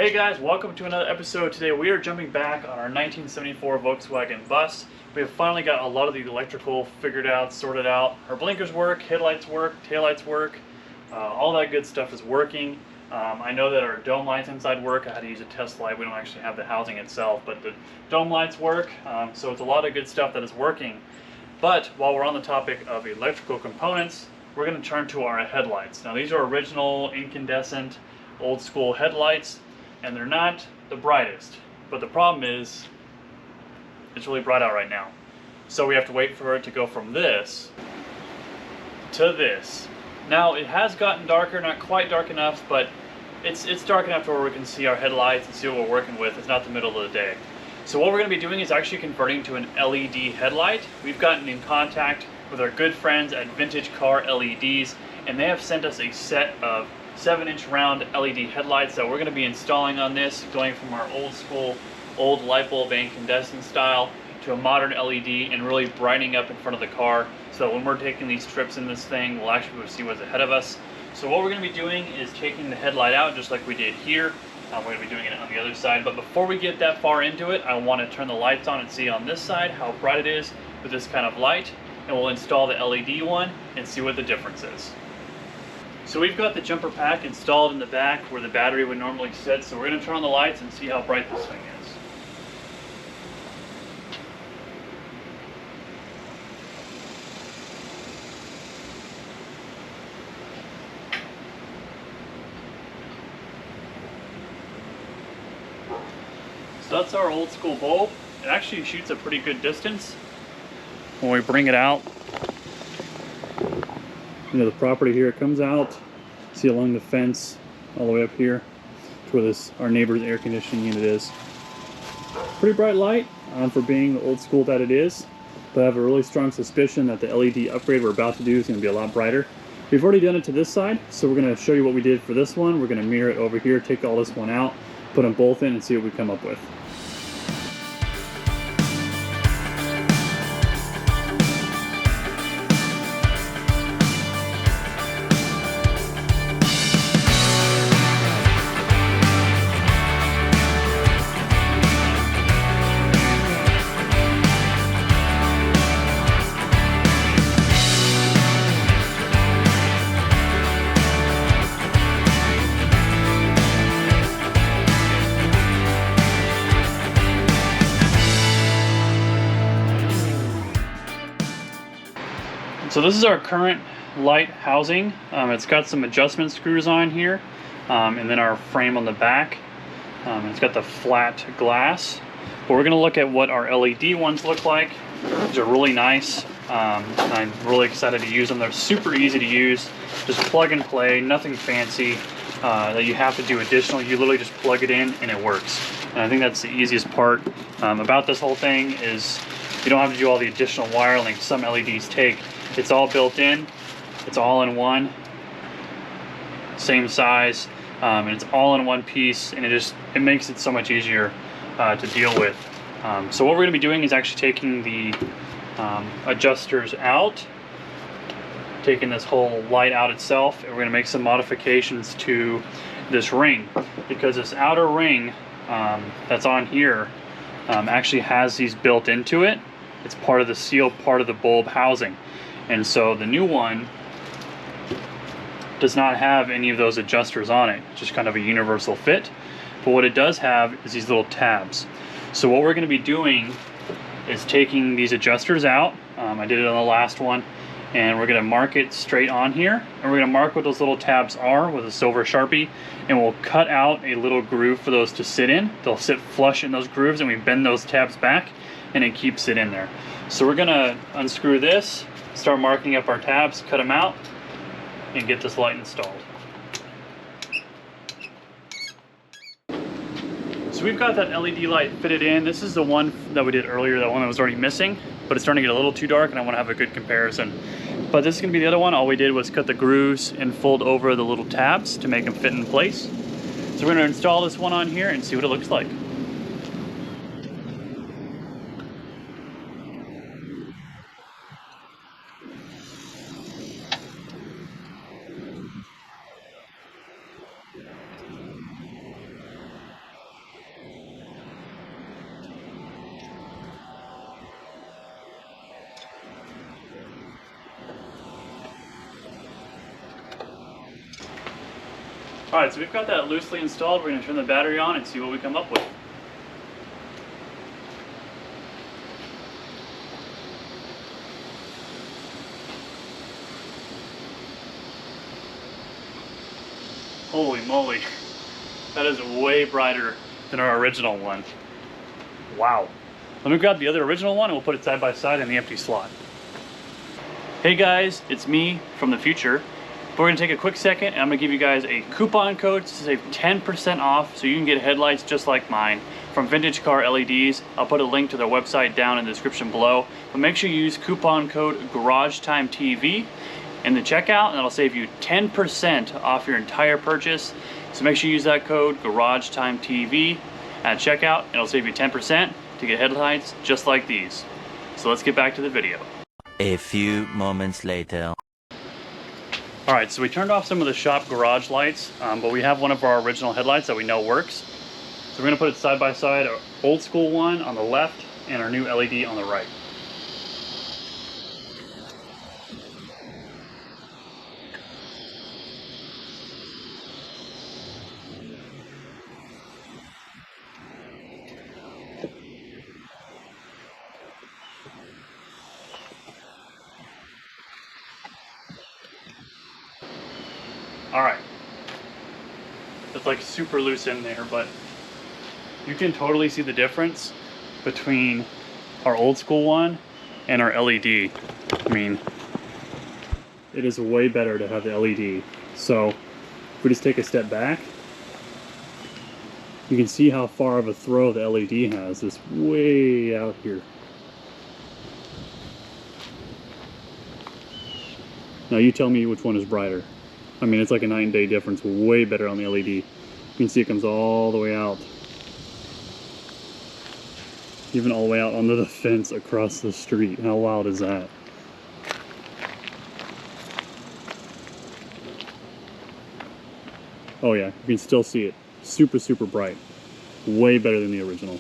Hey guys, welcome to another episode. Today we are jumping back on our 1974 Volkswagen bus. We have finally got a lot of the electrical figured out, sorted out. Our blinkers work, headlights work, taillights work, all that good stuff is working. I know that our dome lights inside work. I had to use a test light. We don't actually have the housing itself, but the dome lights work. So it's a lot of good stuff that is working. But while we're on the topic of electrical components, we're going to turn to our headlights. Now these are original incandescent old school headlights, and they're not the brightest, but the problem is it's really bright out right now, so we have to wait for it to go from this to this. Now it has gotten darker, not quite dark enough, but it's dark enough to where we can see our headlights and see what we're working with. It's not the middle of the day. So what we're going to be doing is actually converting to an LED headlight. We've gotten in contact with our good friends at Vintage Car LEDs, and they have sent us a set of 7-inch round LED headlights that we're going to be installing on this, going from our old school, old light bulb incandescent style to a modern LED, and really brightening up in front of the car so that when we're taking these trips in this thing, we'll actually be able to see what's ahead of us. So what we're going to be doing is taking the headlight out just like we did here. We're going to be doing it on the other side, but before we get that far into it, I want to turn the lights on and see on this side how bright it is with this kind of light, and we'll install the LED one and see what the difference is. So we've got the jumper pack installed in the back where the battery would normally sit, so we're going to turn on the lights and see how bright this thing is. So that's our old school bulb. It actually shoots a pretty good distance. When we bring it out, you know, the property here, it comes out, see along the fence all the way up here to where our neighbor's air conditioning unit is. Pretty bright light for being the old school that it is, but I have a really strong suspicion that the LED upgrade we're about to do is going to be a lot brighter. We've already done it to this side, so we're going to show you what we did for this one. We're going to mirror it over here, take all this one out, put them both in, and see what we come up with. So this is our current light housing. It's got some adjustment screws on here, and then our frame on the back. It's got the flat glass. But we're going to look at what our LED ones look like. These are really nice. I'm really excited to use them. They're super easy to use. Just plug and play, nothing fancy that you have to do additional. You literally just plug it in and it works. And I think that's the easiest part about this whole thing is you don't have to do all the additional wiring some LEDs take. It's all built in, it's all in one, same size, and it's all in one piece, and it makes it so much easier to deal with. So what we're going to be doing is actually taking the adjusters out, taking this whole light out itself, and we're going to make some modifications to this ring, because this outer ring that's on here actually has these built into it. It's part of the seal, part of the bulb housing. And so the new one does not have any of those adjusters on it. It's just kind of a universal fit. But what it does have is these little tabs. So what we're going to be doing is taking these adjusters out. I did it on the last one. And we're going to mark it straight on here. And we're going to mark what those little tabs are with a silver Sharpie. And we'll cut out a little groove for those to sit in. They'll sit flush in those grooves, and we bend those tabs back and it keeps it in there. So we're going to unscrew this, start marking up our tabs, cut them out, and get this light installed. So we've got that LED light fitted in. This is the one that we did earlier, that one that was already missing, but it's starting to get a little too dark and I want to have a good comparison. But this is going to be the other one. All we did was cut the grooves and fold over the little tabs to make them fit in place. So we're going to install this one on here and see what it looks like. Alright, so we've got that loosely installed. We're going to turn the battery on and see what we come up with. Holy moly, that is way brighter than our original one. Wow. Let me grab the other original one and we'll put it side by side in the empty slot. Hey guys, it's me from the future. We're gonna take a quick second and I'm gonna give you guys a coupon code to save 10% off so you can get headlights just like mine from Vintage Car LEDs. I'll put a link to their website down in the description below. But make sure you use coupon code GarageTimeTV in the checkout and that'll save you 10% off your entire purchase. So make sure you use that code GarageTimeTV at checkout. It'll save you 10% to get headlights just like these. So let's get back to the video. A few moments later. Alright, so we turned off some of the shop garage lights, but we have one of our original headlights that we know works. So we're going to put it side by side, our old school one on the left and our new LED on the right. Alright, it's like super loose in there, but you can totally see the difference between our old school one and our LED. I mean, it is way better to have the LED. So if we just take a step back, you can see how far of a throw the LED has. It's way out here. Now you tell me which one is brighter. I mean, it's like a night and day difference, way better on the LED. You can see it comes all the way out. Even all the way out onto the fence across the street. How wild is that? Oh yeah, you can still see it. Super, super bright. Way better than the original.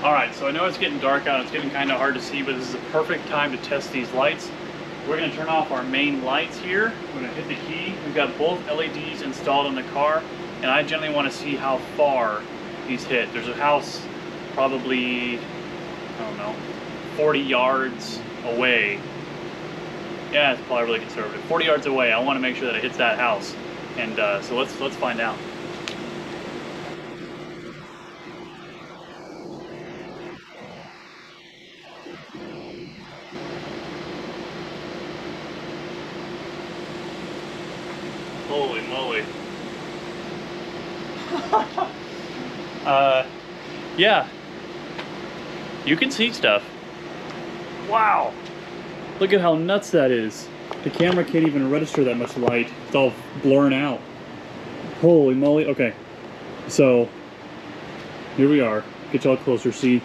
Alright, so I know it's getting dark out, it's getting kind of hard to see, but this is a perfect time to test these lights. We're going to turn off our main lights here. We're going to hit the key. We've got both LEDs installed in the car, and I generally want to see how far these hit. There's a house probably, I don't know, 40 yards away. Yeah, it's probably really conservative. 40 yards away. I want to make sure that it hits that house. And so let's find out. Holy moly. Yeah. You can see stuff. Wow. Look at how nuts that is. The camera can't even register that much light. It's all blurring out. Holy moly. Okay. So, here we are. Get y'all closer. See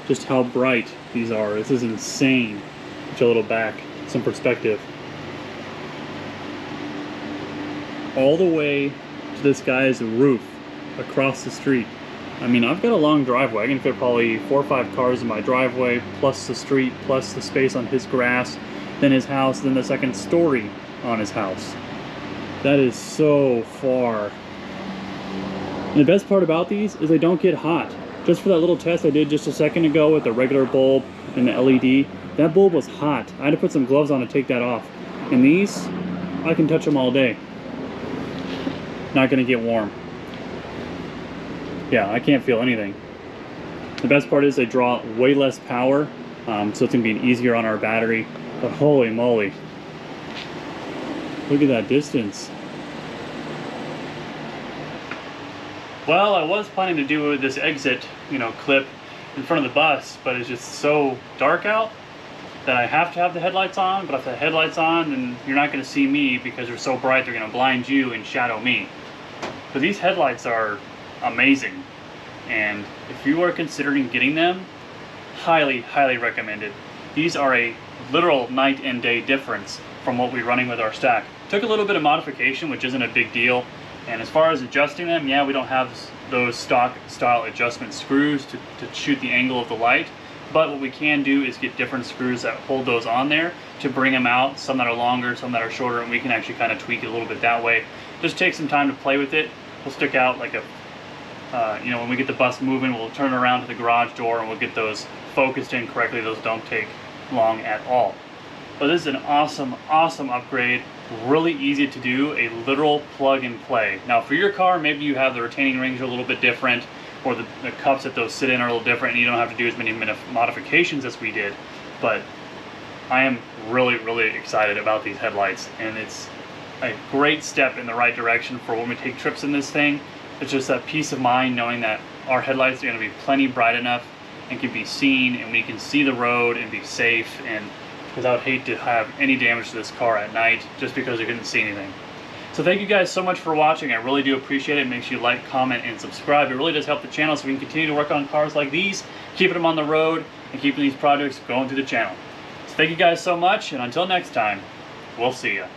just how bright these are. This is insane. Get you a little back. Some perspective. All the way to this guy's roof across the street. I mean, I've got a long driveway. I can fit probably 4 or 5 cars in my driveway, plus the street, plus the space on his grass, then his house, then the second story on his house. That is so far. And the best part about these is they don't get hot. Just for that little test I did just a second ago with the regular bulb and the LED, that bulb was hot. I had to put some gloves on to take that off. And these, I can touch them all day. Not gonna get warm. Yeah, I can't feel anything. The best part is they draw way less power, so it's gonna be easier on our battery. But holy moly, look at that distance. Well, I was planning to do this exit, clip in front of the bus, but it's just so dark out that I have to have the headlights on. But if the headlights on, then you're not gonna see me because they're so bright, they're gonna blind you and shadow me. But these headlights are amazing, and if you are considering getting them, highly, highly recommended. These are a literal night and day difference from what we're running with our stack. Took a little bit of modification, which isn't a big deal. And as far as adjusting them, yeah, we don't have those stock style adjustment screws to shoot the angle of the light, But what we can do is get different screws that hold those on there to bring them out, some that are longer, some that are shorter, and we can actually kind of tweak it a little bit that way. Just take some time to play with it. We'll stick out like a, when we get the bus moving, we'll turn it around to the garage door and we'll get those focused in correctly. Those don't take long at all. But this is an awesome, awesome upgrade. Really easy to do, a literal plug and play. Now for your car, maybe you have the retaining rings are a little bit different, or the cups that those sit in are a little different, and you don't have to do as many modifications as we did. But I am really, really excited about these headlights, and it's a great step in the right direction for when we take trips in this thing. It's just that peace of mind knowing that our headlights are going to be plenty bright enough and can be seen, and we can see the road and be safe, and because I would hate to have any damage to this car at night just because we couldn't see anything. So thank you guys so much for watching. I really do appreciate it. Make sure you like, comment, and subscribe. It really does help the channel so we can continue to work on cars like these, keeping them on the road, and keeping these projects going through the channel. So thank you guys so much, and until next time, we'll see ya.